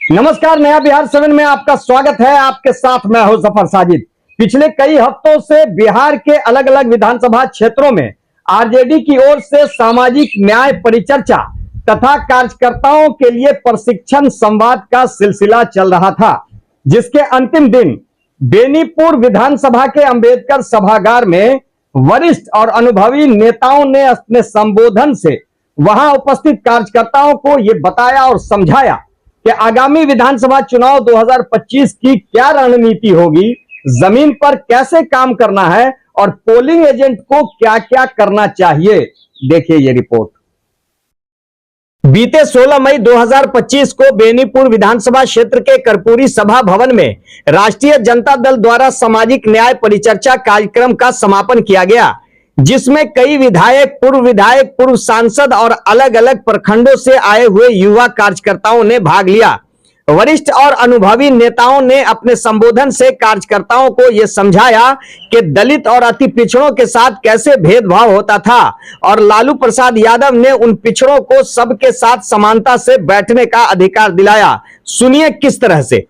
नमस्कार, नया बिहार 7 में आपका स्वागत है। आपके साथ मैं हूं जफर साजिद। पिछले कई हफ्तों से बिहार के अलग अलग विधानसभा क्षेत्रों में आरजेडी की ओर से सामाजिक न्याय परिचर्चा तथा कार्यकर्ताओं के लिए प्रशिक्षण संवाद का सिलसिला चल रहा था, जिसके अंतिम दिन बेनीपुर विधानसभा के अंबेडकर सभागार में वरिष्ठ और अनुभवी नेताओं ने अपने संबोधन से वहां उपस्थित कार्यकर्ताओं को यह बताया और समझाया कि आगामी विधानसभा चुनाव 2025 की क्या रणनीति होगी, जमीन पर कैसे काम करना है और पोलिंग एजेंट को क्या क्या करना चाहिए। देखिए ये रिपोर्ट। बीते 16 मई 2025 को बेनीपुर विधानसभा क्षेत्र के कर्पूरी सभा भवन में राष्ट्रीय जनता दल द्वारा सामाजिक न्याय परिचर्चा कार्यक्रम का समापन किया गया, जिसमें कई विधायक, पूर्व सांसद और अलग अलग प्रखंडों से आए हुए युवा कार्यकर्ताओं ने भाग लिया। वरिष्ठ और अनुभवी नेताओं ने अपने संबोधन से कार्यकर्ताओं को यह समझाया कि दलित और अति पिछड़ों के साथ कैसे भेदभाव होता था और लालू प्रसाद यादव ने उन पिछड़ों को सबके साथ समानता से बैठने का अधिकार दिलाया। सुनिए किस तरह से।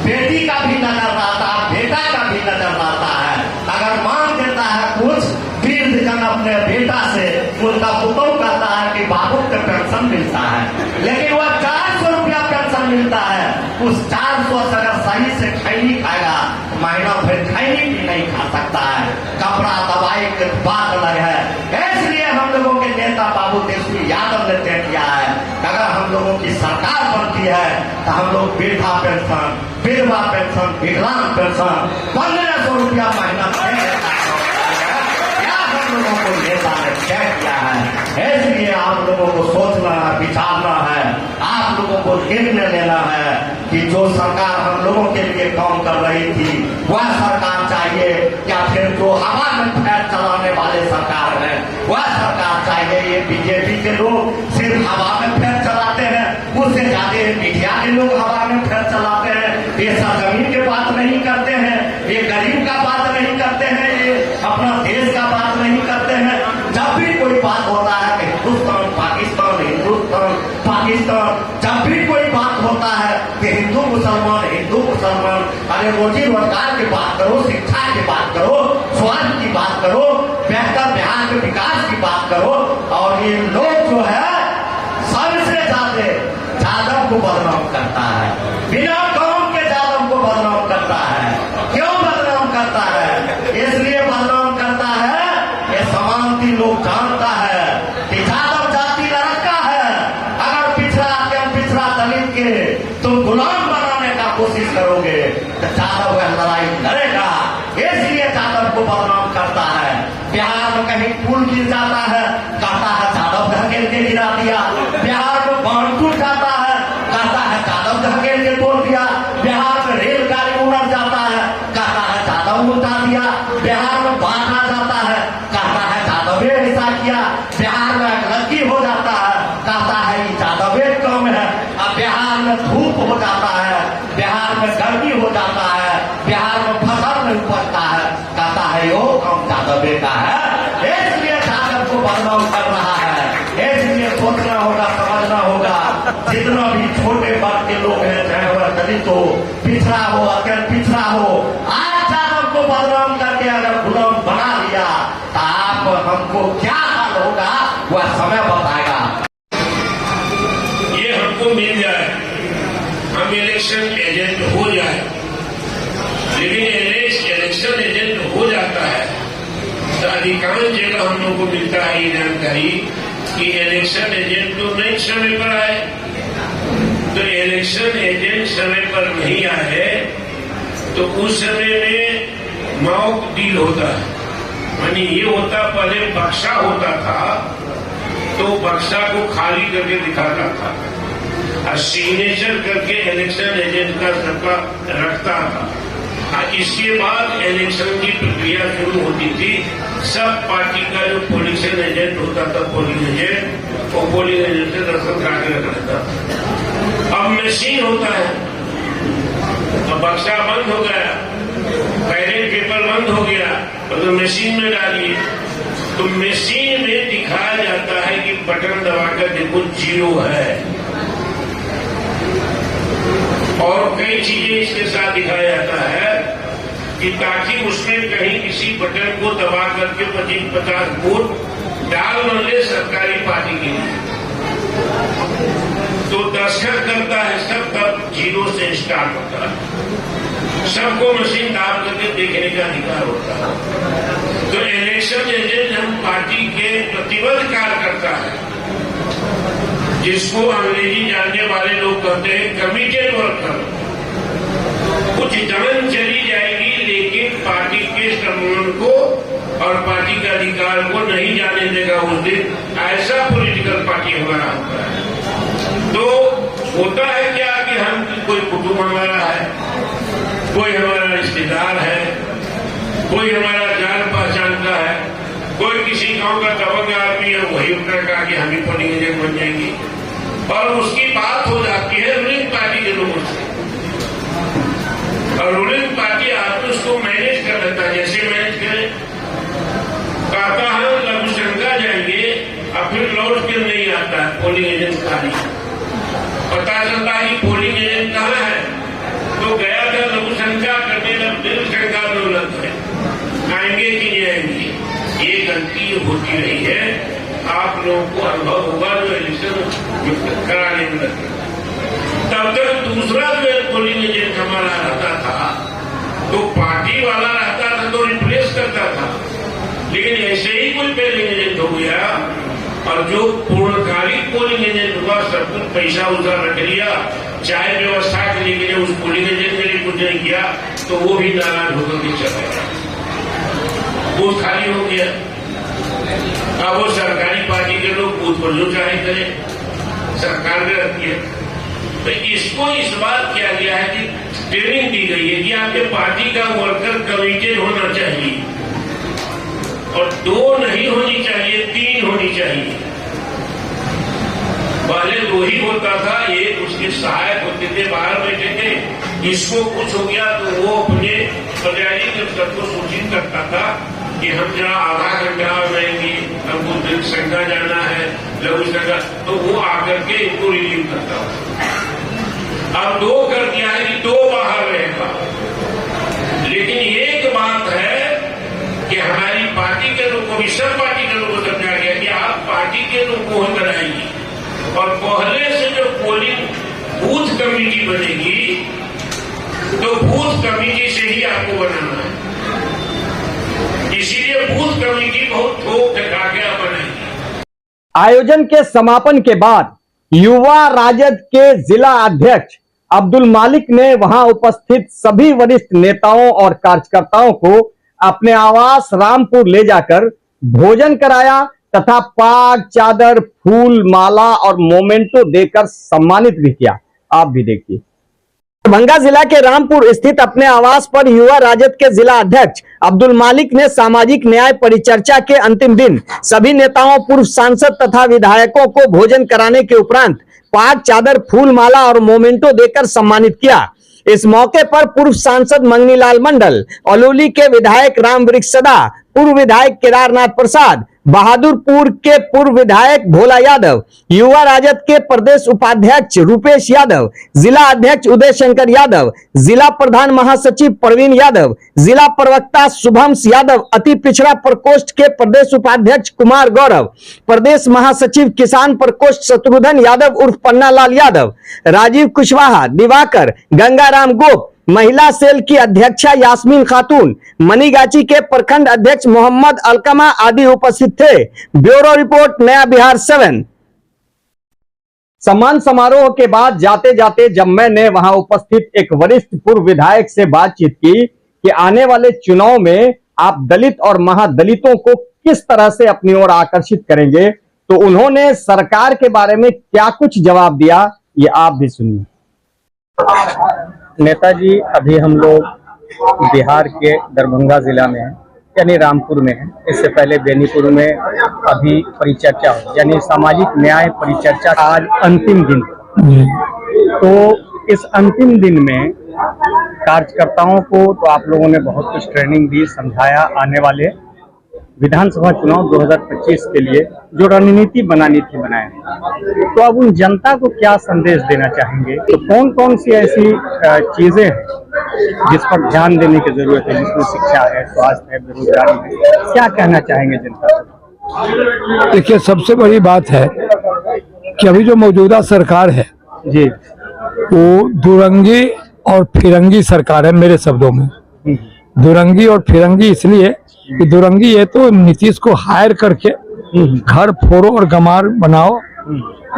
बेटी का भी नजर आता है, बेटा का भी नजर आता है। अगर मांग देता है कुछ वृद्ध जन अपने बेटा से, उनका पुतौ कहता है कि बाबू का पेंशन मिलता है, लेकिन वह 400 रुपया पेंशन मिलता है। उस 400 अगर सही से खैनी खाएगा, महीना भर खैनी भी नहीं खा सकता है। कपड़ा दवाई की बात अलग है। इसलिए हम लोगों के नेता बाबू तेजस्वी यादव ने तय किया है, अगर हम लोगों की सरकार बनती है तो हम लोग वृद्धा पेंशन, विधवा पेंशन, विकलांग पेंशन 1500 रुपया महीना हम लोगों को नेता ने तय किया है। इसलिए आप लोगों को सोचना है, विचारना है, आप लोगों को निर्णय लेना है कि जो सरकार हम लोगों के लिए काम कर रही थी वह सरकार चाहिए या फिर जो हवा में पैर चलाने वाले सरकार है वह सरकार चाहिए। ये बीजेपी के लोग सिर्फ हवा में पैर चलाते हैं, उससे ज्यादा मीडिया के लोग हवा में पैर चलाते हैं। ये सरजमीन की बात नहीं करते हैं, ये गरीब का बात नहीं करते हैं, ये अपना देश का बात नहीं करते हैं। जब भी कोई बात होता है कि हिंदुस्तान पाकिस्तान, हिंदुस्तान पाकिस्तान, जब भी कोई बात होता है कि हिंदू मुसलमान, अरे रोजी रोजगार की बात करो, शिक्षा की बात करो, स्वास्थ्य की बात करो, बेहतर बिहार के विकास की बात करो। और ये लोग जो है सबसे ज्यादा यादव को बदनाम करता है, बिना काम के यादव को बदनाम करता है। क्यों बदनाम करता है? इसलिए बदनाम करता है, ये समानती लोग जानता है कि यादव जाति लड़का है। अगर पिछड़ा दलित के तुम गुलाम बनाने का कोशिश करोगे तो यादव वह लड़ाई लड़ेगा। इसलिए यादव को बदनाम करता है। बिहार में कहीं पुल गिर जाता है, कहता है यादव धकेल के गिरा दिया। बिहार में बांध टूट जाता है, कहता है यादव धकेल के तोड़ दिया। बिहार में रेलगाड़ी उड़ जाता है, कहता है यादव उठा दिया। बिहार में बाढ़ आ जाता है, कहता है यादव ऐसा किया। बिहार में लड़की हो जाता है, कहता है यादव कम है। अब बिहार में धूप हो जाता है, बिहार में गर्मी हो जाता है, बिहार में फसल नहीं उपजता है, कहता है यो कम यादव का है। इसलिए यादव को बदनाम कर रहा है। इसलिए सोचना होगा, समझना होगा, जितना भी छोटे वर्ग के लोग हैं, चाहे वह दलित हो, पिछड़ा हो, अगर पिछड़ा हो, आज यादव को बदनाम करके अगर गुलाम बना लिया तो आप हमको क्या हाल होगा वह समय बताएगा। ये हमको मिल जाए, हम इलेक्शन एजेंट हो जाए, लेकिन इलेक्शन एजेंट हो जाता है तो अधिकांश जगह हम लोग को मिलता है ये जानकारी कि इलेक्शन एजेंट तो नहीं समय पर आए। तो इलेक्शन एजेंट समय पर नहीं आए तो उस समय में मॉक डील होता है। यानी ये होता, पहले बक्सा होता था तो बक्सा को खाली करके दिखाता था और सिग्नेचर करके इलेक्शन एजेंट का सबका रखता था। इसके बाद इलेक्शन की प्रक्रिया शुरू होती थी। सब पार्टी का जो पोलिंग एजेंट होता था, पोलिंग एजेंट, वो पोलिंग एजेंट से दर्शन करा के रख लेता था। अब मशीन होता है, अब बक्सा बंद हो गया, बैलेट पेपर बंद हो गया, तो मशीन में डालिए तो मशीन में दिखाया जाता है कि बटन दबाकर देखो 0 है, और कई चीजें इसके साथ दिखाया जाता है कि ताकि उसमें कहीं किसी बटन को दबा करके 25-50 वोट डाल न ले सरकारी पार्टी के लिए, तो दस्तखत करता है सब, तब 0 से स्टार्ट होता है। सबको मशीन दाब करके देखने का अधिकार होता है। तो इलेक्शन एजेंट हम पार्टी के प्रतिबद्ध कार्यकर्ता है, जिसको अंग्रेजी जानने वाले लोग कहते हैं कमिटेड वर्कर। कुछ जान चली जाएगी लेकिन पार्टी के सम्मान को और पार्टी के अधिकार को नहीं जाने देगा उस दिन, ऐसा पॉलिटिकल पार्टी हमारा होता है। तो होता है क्या कि हम कोई कुटुंब हमारा है, कोई हमारा रिश्तेदार है, कोई हमारा जान पहचान का है, कोई किसी गांव का दबंग आदमी है, वही उतना कहा कि हम ही पोलिंग एजेंट बन जाएंगे, और उसकी बात हो जाती है रूलिंग पार्टी के लोगों से, और रूलिंग पार्टी आदमी उसको मैनेज कर लेता है। जैसे मैनेज करे, कहता है लघुशंका जाएंगे और फिर लौट के नहीं आता है पोलिंग एजेंट खाली, पता चलता है कि पोलिंग एजेंट कहाँ है, तो गया था लघुशंका करने लग, दिल शंका में उलझ है, आएंगे कि नहीं आएंगे। ये गलती होती रही है, आप लोगों को अनुभव होगा जो इलेक्शन कराने में लगे। तब तक दूसरा जो पोलिंग एजेंट हमारा रहता था, तो पार्टी वाला रहता था तो रिप्लेस करता था, लेकिन ऐसे ही कोई पोलिंग एजेंट हो गया और जो पूर्णकालिक पोलिंग एजेंट हुआ सब कुछ पैसा उधर रख लिया, चाहे व्यवस्था के लिए उस पोलिंग एजेंट के लिए कुछ नहीं किया, तो वो भी नाराज होकर के चला गया, बूथ खाली हो गया। अब वो सरकारी पार्टी के लोग बूथ पर जो चाहे करें, सरकार में रहती है। तो इसको इस बात किया गया है कि ट्रेनिंग दी गई है कि आपके पार्टी का वर्कर कमिटेड होना चाहिए, और 2 नहीं होनी चाहिए, 3 होनी चाहिए। पहले 2 ही होता था, एक उसके सहायक होते थे, बाहर बैठे थे। इसको कुछ हो गया तो वो अपने प्रजारी के सबको सूचित करता था कि हम जरा आधा घंटा रहेंगे, हमको दिल संख्या जाना है, लघु संख्या, तो वो आकर के इनको रिलीव करता था। अब 2 कर दिया है कि 2 बाहर रहेगा, लेकिन एक बात है कि हमारी पार्टी के लोग को भी, सब पार्टी के लोगों को समझा गया कि आप पार्टी के लोग को बनाइए, और पहले से जो पोलिंग बूथ कमेटी बनेगी तो बूथ कमेटी से ही आपको बनाना है, इसीलिए बूथ कमेटी बहुत ठोक ठका के बनाएगी। आयोजन के समापन के बाद युवा राजद के जिला अध्यक्ष अब्दुल मालिक ने वहां उपस्थित सभी वरिष्ठ नेताओं और कार्यकर्ताओं को अपने आवास रामपुर ले जाकर भोजन कराया तथा पाग, चादर, फूल, माला और मोमेंटो देकर सम्मानित भी किया। आप भी देखिए। दरभंगा जिला के रामपुर स्थित अपने आवास पर युवा राजद के जिला अध्यक्ष अब्दुल मालिक ने सामाजिक न्याय परिचर्चा के अंतिम दिन सभी नेताओं, पूर्व सांसद तथा विधायकों को भोजन कराने के उपरांत पाग, चादर, फूल, माला और मोमेंटो देकर सम्मानित किया। इस मौके पर पूर्व सांसद मंगनीलाल मंडल, अलौली के विधायक रामवृक्ष सदा, पूर्व विधायक केदारनाथ प्रसाद, बहादुरपुर के पूर्व विधायक भोला यादव, युवा राजद के प्रदेश उपाध्यक्ष रूपेश यादव, जिला अध्यक्ष उदय शंकर यादव, जिला प्रधान महासचिव प्रवीण यादव, जिला प्रवक्ता शुभम यादव, अति पिछड़ा प्रकोष्ठ के प्रदेश उपाध्यक्ष कुमार गौरव, प्रदेश महासचिव किसान प्रकोष्ठ शत्रुघ्न यादव उर्फ पन्ना लाल यादव, राजीव कुशवाहा, दिवाकर, गंगाराम गोप, महिला सेल की अध्यक्षा यास्मीन खातून, मनीगाची के प्रखंड अध्यक्ष मोहम्मद अलकमा आदि उपस्थित थे। ब्यूरो रिपोर्ट, नया बिहार 7। सम्मान समारोह के बाद जाते जाते जब मैंने वहां उपस्थित एक वरिष्ठ पूर्व विधायक से बातचीत की कि आने वाले चुनाव में आप दलित और महादलितों को किस तरह से अपनी ओर आकर्षित करेंगे, तो उन्होंने सरकार के बारे में क्या कुछ जवाब दिया, ये आप भी सुनिए। नेताजी, अभी हम लोग बिहार के दरभंगा जिला में हैं, यानी रामपुर में हैं। इससे पहले बेनीपुर में अभी परिचर्चा हो, यानी सामाजिक न्याय परिचर्चा आज अंतिम दिन। तो इस अंतिम दिन में कार्यकर्ताओं को तो आप लोगों ने बहुत कुछ ट्रेनिंग दी, समझाया। आने वाले विधानसभा चुनाव 2025 के लिए जो रणनीति बनानी थी बनाए, तो अब उन जनता को क्या संदेश देना चाहेंगे? तो कौन कौन सी ऐसी चीजें हैं जिस पर ध्यान देने की जरूरत है, जिसमें शिक्षा है, स्वास्थ्य है, बेरोजगारी है, क्या कहना चाहेंगे जनता से? देखिए, सबसे बड़ी बात है कि अभी जो मौजूदा सरकार है जी, वो दुरंगी और फिरंगी सरकार है। मेरे शब्दों में दुरंगी और फिरंगी इसलिए कि दुरंगी है तो नीतीश को हायर करके घर फोड़ो और गमार बनाओ,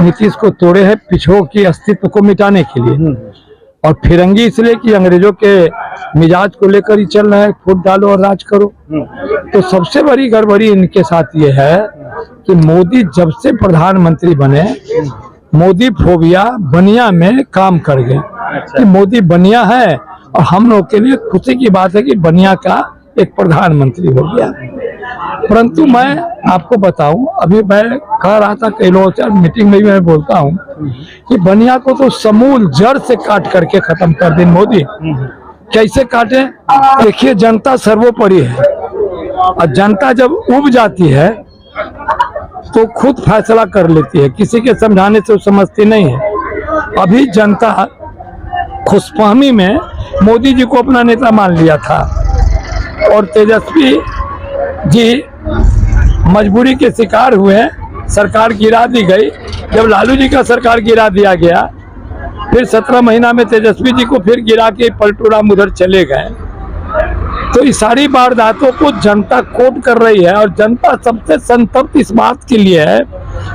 नीतीश को तोड़े है पिछड़ों की अस्तित्व को मिटाने के लिए। और फिरंगी इसलिए कि अंग्रेजों के मिजाज को लेकर ही चल रहा है, फूट डालो और राज करो। तो सबसे बड़ी गड़बड़ी इनके साथ ये है कि मोदी जब से प्रधानमंत्री बने, मोदी फोबिया बनिया में काम कर गए। कि मोदी बनिया है और हम लोग के लिए खुशी की बात है कि बनिया का एक प्रधानमंत्री हो गया। परंतु मैं आपको बताऊं, अभी मैं कह रहा था कई लोगों से, मीटिंग में भी मैं बोलता हूं कि बनिया को तो समूल जड़ से काट करके खत्म कर दे मोदी। कैसे काटे? देखिए, जनता सर्वोपरि है और जनता जब उब जाती है तो खुद फैसला कर लेती है, किसी के समझाने से वो समझती नहीं है। अभी जनता खुशफहमी में मोदी जी को अपना नेता मान लिया था और तेजस्वी जी मजबूरी के शिकार हुए, सरकार गिरा दी गई। जब लालू जी का सरकार गिरा दिया गया, फिर 17 महीना में तेजस्वी जी को फिर गिरा के पलटूराम उधर चले गए। तो इस सारी वारदातों को जनता कोट कर रही है और जनता सबसे संतप्त इस बात के लिए है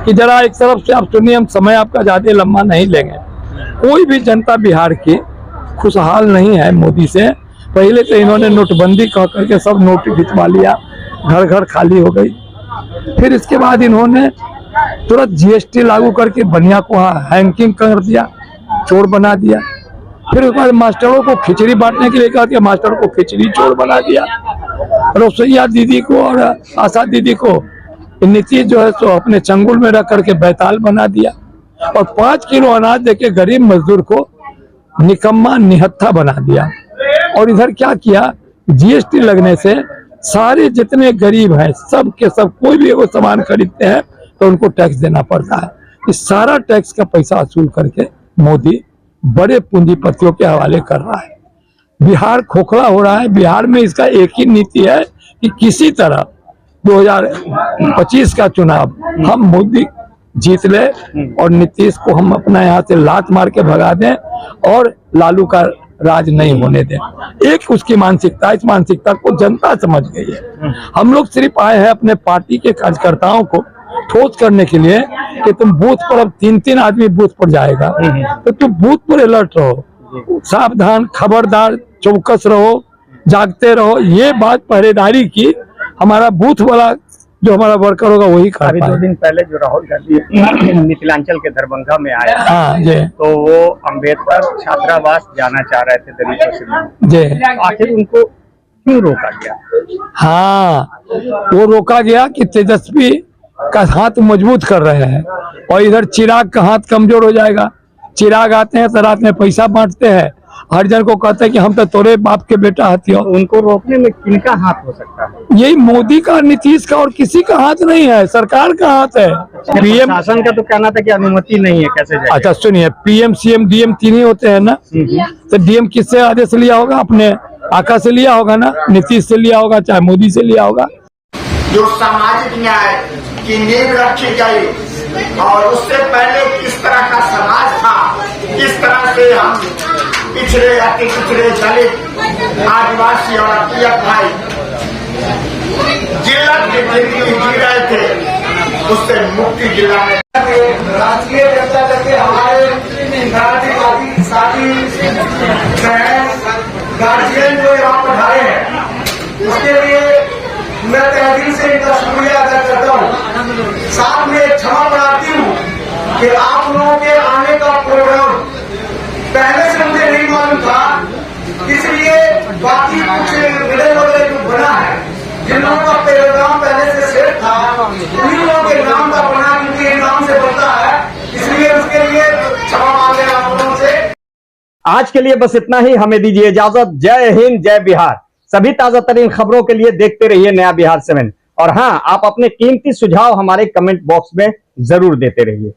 कि जरा एक तरफ से आप सुनिए, हम समय आपका ज्यादा लंबा नहीं लेंगे। कोई भी जनता बिहार की खुशहाल नहीं है मोदी से। पहले तो इन्होंने नोटबंदी कह करके सब नोट खिंचवा लिया, घर घर खाली हो गई। फिर इसके बाद इन्होंने तुरंत जीएसटी लागू करके बनिया को हैंकिंग कर दिया, चोर बना दिया। फिर उसके बाद मास्टरों को खिचड़ी बांटने के लिए कहा कि मास्टरों को खिचड़ी चोर बना दिया। रसोईया दीदी को और आशा दीदी को नीतीश जो है सो अपने चंगुल में रख करके बैताल बना दिया और 5 किलो अनाज देके गरीब मजदूर को निकम्मा निहत्था बना दिया। और इधर क्या किया, जीएसटी लगने से सारे जितने गरीब हैं सब के सब, कोई भी वो सामान खरीदते हैं तो उनको टैक्स देना पड़ता है। इस सारा टैक्स का पैसा वसूल करके मोदी बड़े पूंजीपतियों के हवाले कर रहा है। बिहार खोखला हो रहा है। बिहार में इसका एक ही नीति है कि किसी तरह 2025 का चुनाव हम मोदी जीत ले और नीतीश को हम अपना यहाँ से लात मार के भगा दें और लालू का राज नहीं होने दें। एक उसकी मानसिकता, इस मानसिकता को जनता समझ गई है। हम लोग सिर्फ आए हैं अपने पार्टी के कार्यकर्ताओं को ठोस करने के लिए कि तुम बूथ पर, अब 3-3 आदमी बूथ पर जाएगा तो तुम बूथ पर अलर्ट रहो, सावधान, खबरदार, चौकस रहो, जागते रहो। ये बात पहरेदारी की हमारा बूथ वाला जो हमारा वर्कर होगा वही कर अभी 2 दिन पहले जो राहुल गांधी मिथिलांचल के दरभंगा में आए, हाँ जी, तो वो अंबेडकर छात्रावास जाना चाह रहे थे दलितों से जी। आखिर उनको क्यों रोका गया? हाँ, वो रोका गया कि तेजस्वी का हाथ मजबूत कर रहे हैं और इधर चिराग का हाथ कमजोर हो जाएगा। चिराग आते हैं तो रात में पैसा बांटते हैं, हर जन को कहते हैं कि हम तो तोरे बाप के बेटा हाथी हो। उनको रोकने में किनका हाथ हो सकता है? यही मोदी का, नीतीश का, और किसी का हाथ नहीं है, सरकार का हाथ है। पीएम, शासन का तो कहना था कि अनुमति नहीं है, कैसे जाएगा? अच्छा सुनिए, पीएम, सीएम, डीएम 3 ही होते हैं ना। तो डीएम किससे आदेश लिया होगा? अपने आका से लिया होगा ना, नीतीश से लिया होगा, चाहे मोदी से लिया होगा। जो सामाजिक न्याय की नींव रखी गई और उससे पहले किस तरह का समाज था, किस तरह से हम पिछड़े, अति पिछड़े, दलित, आदिवासी और अतियत भाई जिला की जिंदगी जी रहे थे, उससे मुक्ति जिला में राष्ट्रीय जनता दल के हमारे गांधीवादी साथी गार्जियन जो यहाँ पधारे हैं, उसके लिए मैं तहे दिल से इनका शुक्रिया अदा करता हूँ। साथ में क्षमा प्रार्थी हूँ कि आप लोगों के आने का प्रोग्राम पहले से मुझे नहीं मालूम था, इसलिए बाकी कुछ मिले वगैरह जो बना है, जिन लोगों का प्रोग्राम पहले से सेट था, उन्हीं लोगों के नाम का बना, क्योंकि नाम से बनता है, इसलिए उसके लिए क्षमा मांग रहे आप लोगों से। आज के लिए बस इतना ही, हमें दीजिए इजाजत। जय हिंद, जय बिहार। सभी ताजा तरीन खबरों के लिए देखते रहिए नया बिहार 7 और हाँ, आप अपने कीमती सुझाव हमारे कमेंट बॉक्स में जरूर देते रहिए।